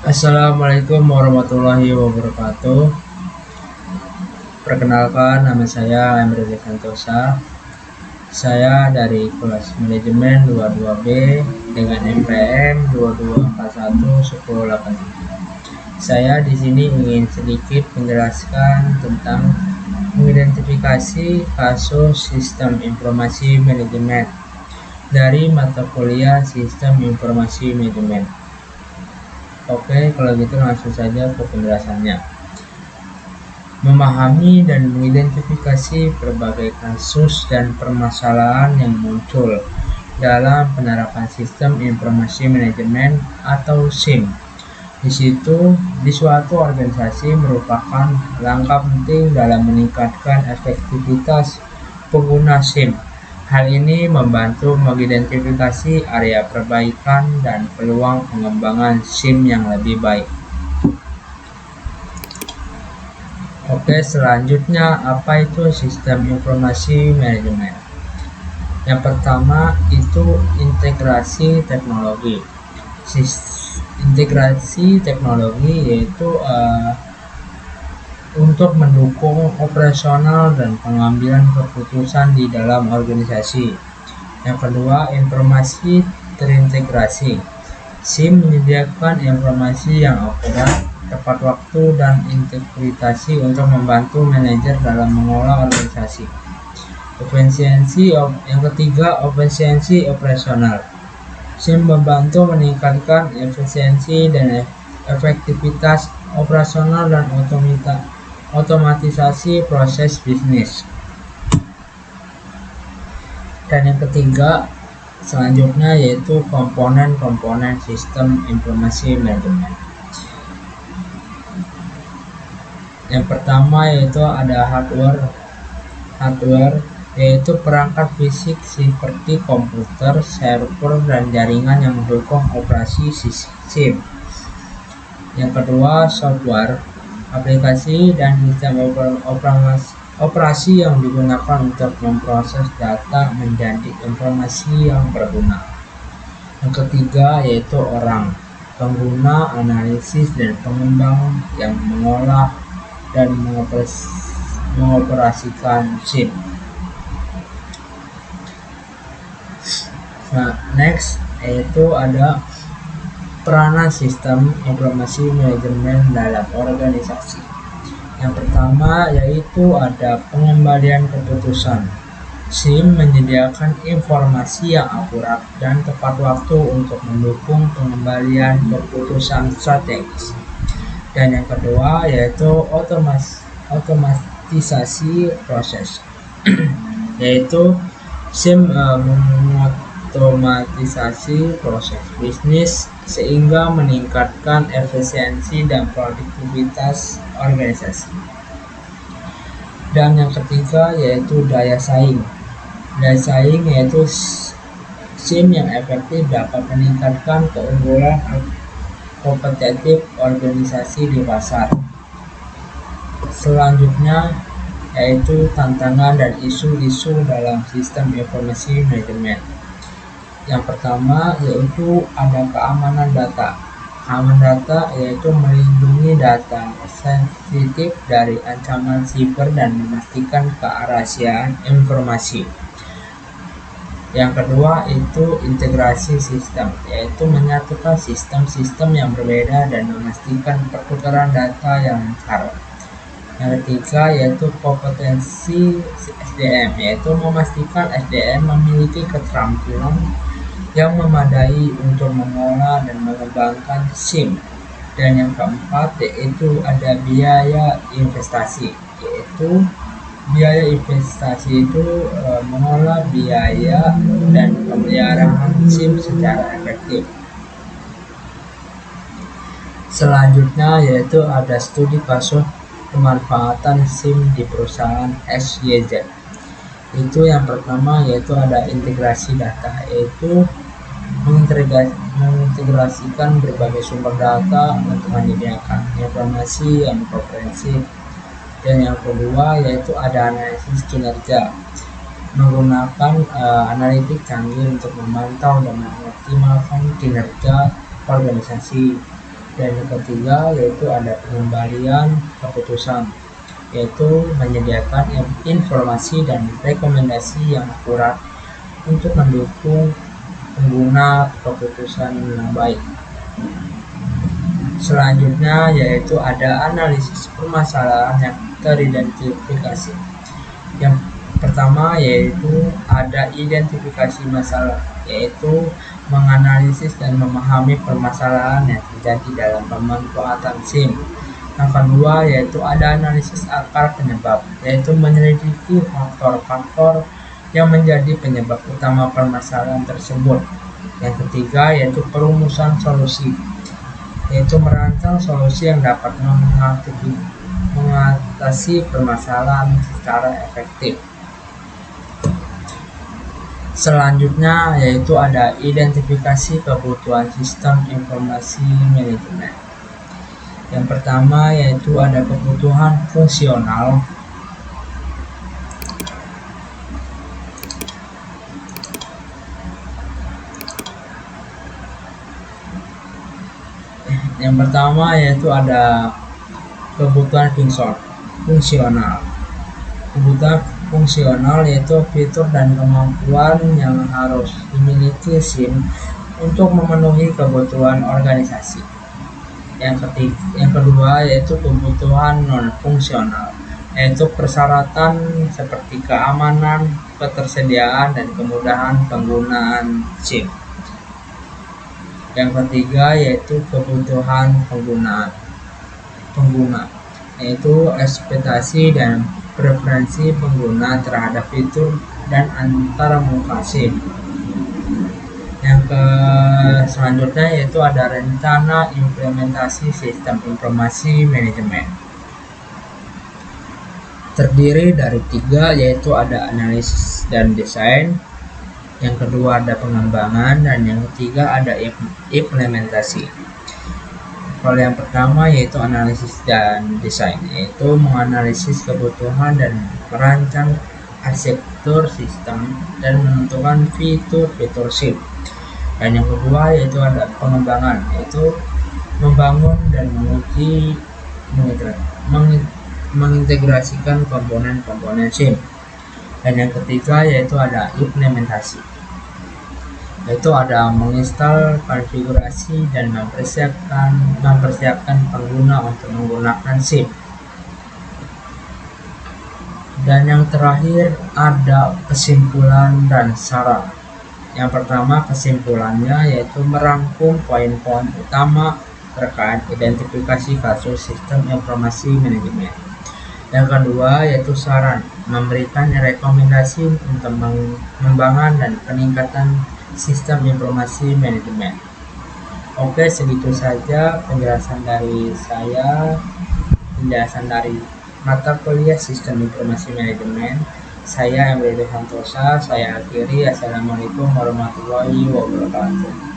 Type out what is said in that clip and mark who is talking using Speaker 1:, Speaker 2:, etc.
Speaker 1: Assalamualaikum warahmatullahi wabarakatuh. Perkenalkan, nama saya Emre Santosa. Saya dari kelas manajemen 22B dengan NPM 22411083. Saya di sini ingin sedikit menjelaskan tentang mengidentifikasi kasus sistem informasi manajemen dari mata kuliah Sistem Informasi Manajemen. Oke, kalau gitu langsung saja ke penjelasannya. Memahami dan mengidentifikasi berbagai kasus dan permasalahan yang muncul dalam penerapan Sistem Informasi Manajemen atau SIM. Di suatu organisasi merupakan langkah penting dalam meningkatkan efektivitas pengguna SIM. Hal ini membantu mengidentifikasi area perbaikan dan peluang pengembangan SIM yang lebih baik. Oke, selanjutnya apa itu sistem informasi manajemen? Yang pertama itu integrasi teknologi. Integrasi teknologi yaitu untuk mendukung operasional dan pengambilan keputusan di dalam organisasi. Yang kedua, informasi terintegrasi. SIM menyediakan informasi yang akurat, tepat waktu, dan integritas untuk membantu manajer dalam mengolah organisasi. Yang ketiga, efisiensi operasional. SIM membantu meningkatkan efisiensi dan efektivitas operasional dan otomatisasi proses bisnis. Dan yang ketiga selanjutnya yaitu komponen-komponen sistem informasi manajemen. Yang pertama yaitu ada hardware yaitu perangkat fisik seperti komputer, server, dan jaringan yang mendukung operasi SIM. Yang kedua, software, aplikasi dan sistem operasi yang digunakan untuk memproses data menjadi informasi yang berguna. Yang ketiga yaitu orang, pengguna, analisis, dan pengembang yang mengolah dan mengoperasikan SIM. Nah, next yaitu ada peranan sistem informasi manajemen dalam organisasi. Yang pertama yaitu ada pengembalian keputusan. SIM menyediakan informasi yang akurat dan tepat waktu untuk mendukung pengembalian keputusan strategis. Dan yang kedua yaitu otomatisasi proses. Yaitu SIM mengotomatisasi proses bisnis sehingga meningkatkan efisiensi dan produktivitas organisasi. Dan yang ketiga yaitu daya saing. Daya saing yaitu SIM yang efektif dapat meningkatkan keunggulan kompetitif organisasi di pasar. Selanjutnya yaitu tantangan dan isu-isu dalam sistem informasi manajemen. Yang pertama yaitu ada keamanan data. Keamanan data yaitu melindungi data sensitif dari ancaman siber dan memastikan kerahasiaan informasi. Yang kedua itu integrasi sistem, yaitu menyatukan sistem-sistem yang berbeda dan memastikan pertukaran data yang lancar. Yang ketiga yaitu kompetensi SDM, yaitu memastikan SDM memiliki keterampilan yang memadai untuk mengolah dan mengembangkan SIM. Dan yang keempat yaitu ada biaya investasi, yaitu biaya investasi itu mengolah biaya dan pemeliharaan SIM secara efektif. Selanjutnya yaitu ada studi kasus pemanfaatan SIM di perusahaan XYZ. Itu yang pertama yaitu ada integrasi data, yaitu mengintegrasikan berbagai sumber data untuk menyediakan informasi yang komprehensif. Dan yang kedua yaitu ada analisis kinerja, menggunakan analitik canggih untuk memantau dan mengoptimalkan kinerja organisasi. Dan yang ketiga yaitu ada pengembalian keputusan, yaitu menyediakan informasi dan rekomendasi yang akurat untuk mendukung pengguna keputusan yang baik. Selanjutnya yaitu ada analisis permasalahan yang teridentifikasi. Yang pertama yaitu ada identifikasi masalah, yaitu menganalisis dan memahami permasalahan yang terjadi dalam pemanfaatan SIM. Yang kedua yaitu ada analisis akar penyebab, yaitu menyelidiki faktor-faktor yang menjadi penyebab utama permasalahan tersebut. Yang ketiga yaitu perumusan solusi, yaitu merancang solusi yang dapat mengatasi permasalahan secara efektif. Selanjutnya yaitu ada identifikasi kebutuhan sistem informasi manajemen. Yang pertama yaitu ada kebutuhan fungsional. Yang pertama yaitu ada kebutuhan fungsional. Kebutuhan fungsional yaitu fitur dan kemampuan yang harus dimiliki SIM untuk memenuhi kebutuhan organisasi. Yang kedua yaitu kebutuhan non fungsional, yaitu persyaratan seperti keamanan, ketersediaan, dan kemudahan penggunaan SIM. Yang ketiga yaitu kebutuhan pengguna, yaitu ekspektasi dan preferensi pengguna terhadap fitur dan antara muka SIM. Yang selanjutnya yaitu ada rencana implementasi sistem informasi manajemen. Terdiri dari 3, yaitu ada analisis dan desain, yang kedua ada pengembangan, dan yang ketiga ada implementasi. Kalau yang pertama yaitu analisis dan desain, yaitu menganalisis kebutuhan dan merancang arsitektur sistem dan menentukan fitur-fitur SIM. Dan yang kedua yaitu ada pengembangan, yaitu membangun dan mengintegrasikan komponen-komponen SIM. Dan yang ketiga yaitu ada implementasi, yaitu ada menginstal, konfigurasi, dan mempersiapkan pengguna untuk menggunakan SIM. Dan yang terakhir ada kesimpulan dan saran. Yang pertama kesimpulannya yaitu merangkum poin-poin utama terkait identifikasi kasus sistem informasi manajemen. Yang kedua yaitu saran, memberikan rekomendasi untuk pengembangan dan peningkatan sistem informasi manajemen. Oke, segitu saja penjelasan dari saya, penjelasan dari mata kuliah sistem informasi manajemen. Saya Emre Santosa, saya akhiri. Assalamualaikum warahmatullahi wabarakatuh.